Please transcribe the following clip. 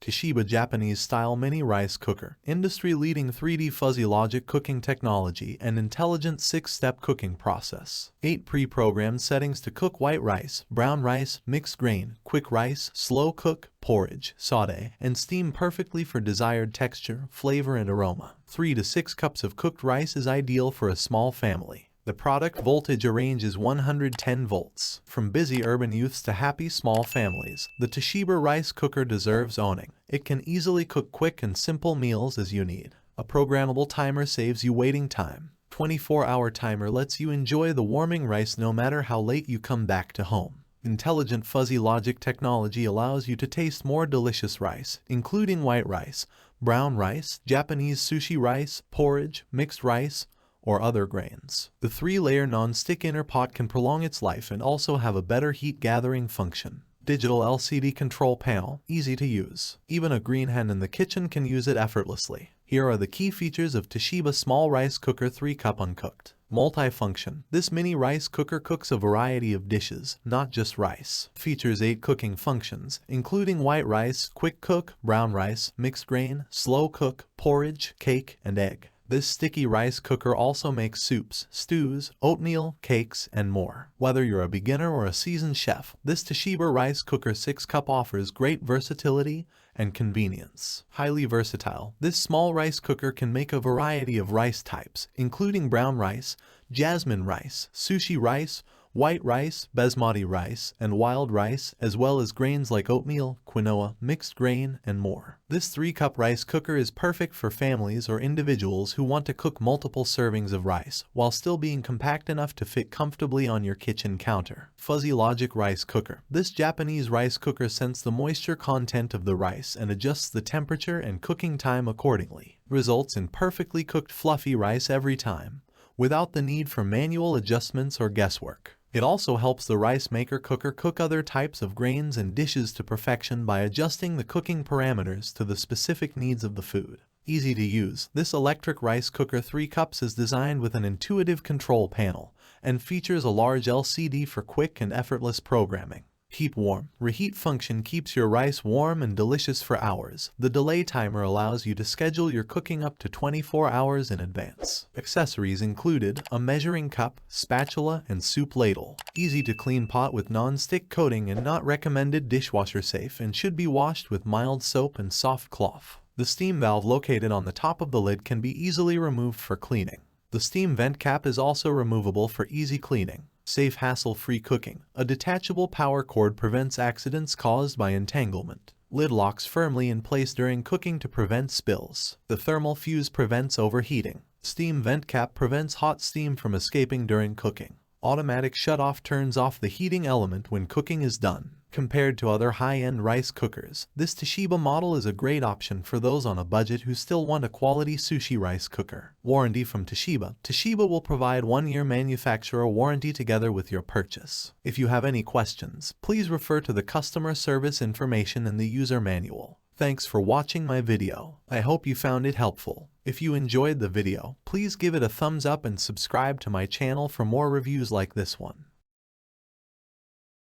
Toshiba Japanese-style mini rice cooker, industry-leading 3D fuzzy logic cooking technology and intelligent 6-step cooking process. 8 pre-programmed settings to cook white rice, brown rice, mixed grain, quick rice, slow cook, porridge, saute, and steam perfectly for desired texture, flavor, and aroma. 3 to 6 cups of cooked rice is ideal for a small family. The product voltage range is 110 volts. From busy urban youths to happy small families, the Toshiba rice cooker deserves owning. It can easily cook quick and simple meals as you need. A programmable timer saves you waiting time. 24-hour timer lets you enjoy the warming rice no matter how late you come back to home. Intelligent fuzzy logic technology allows you to taste more delicious rice, including white rice, brown rice, Japanese sushi rice, porridge, mixed rice, or other grains. The 3-layer non-stick inner pot can prolong its life and also have a better heat gathering function. Digital LCD control panel, easy to use. Even a green hen in the kitchen can use it effortlessly. Here are the key features of Toshiba Small Rice Cooker 3-Cup Uncooked. Multifunction. This mini rice cooker cooks a variety of dishes, not just rice. Features 8 cooking functions, including white rice, quick cook, brown rice, mixed grain, slow cook, porridge, cake, and egg. This sticky rice cooker also makes soups, stews, oatmeal, cakes, and more. Whether you're a beginner or a seasoned chef, this Toshiba Rice Cooker 6-Cup offers great versatility and convenience. Highly versatile, this small rice cooker can make a variety of rice types, including brown rice, jasmine rice, sushi rice, white rice, basmati rice, and wild rice, as well as grains like oatmeal, quinoa, mixed grain, and more. This 3-cup rice cooker is perfect for families or individuals who want to cook multiple servings of rice, while still being compact enough to fit comfortably on your kitchen counter. Fuzzy Logic Rice Cooker. This Japanese rice cooker senses the moisture content of the rice and adjusts the temperature and cooking time accordingly. Results in perfectly cooked fluffy rice every time, without the need for manual adjustments or guesswork. It also helps the rice maker cooker cook other types of grains and dishes to perfection by adjusting the cooking parameters to the specific needs of the food. Easy to use, this electric rice cooker 3 cups is designed with an intuitive control panel and features a large LCD for quick and effortless programming. Keep warm. Reheat function keeps your rice warm and delicious for hours. The delay timer allows you to schedule your cooking up to 24 hours in advance. Accessories included a measuring cup, spatula, and soup ladle. Easy to clean pot with non-stick coating and not recommended, dishwasher safe and should be washed with mild soap and soft cloth. The steam valve located on the top of the lid can be easily removed for cleaning. The steam vent cap is also removable for easy cleaning. Safe hassle-free cooking. A detachable power cord prevents accidents caused by entanglement. Lid locks firmly in place during cooking to prevent spills. The thermal fuse prevents overheating. Steam vent cap prevents hot steam from escaping during cooking. Automatic shutoff turns off the heating element when cooking is done. Compared to other high-end rice cookers, this Toshiba model is a great option for those on a budget who still want a quality sushi rice cooker. Warranty from Toshiba. Toshiba will provide 1-year manufacturer warranty together with your purchase. If you have any questions, please refer to the customer service information in the user manual. Thanks for watching my video. I hope you found it helpful. If you enjoyed the video, please give it a thumbs up and subscribe to my channel for more reviews like this one.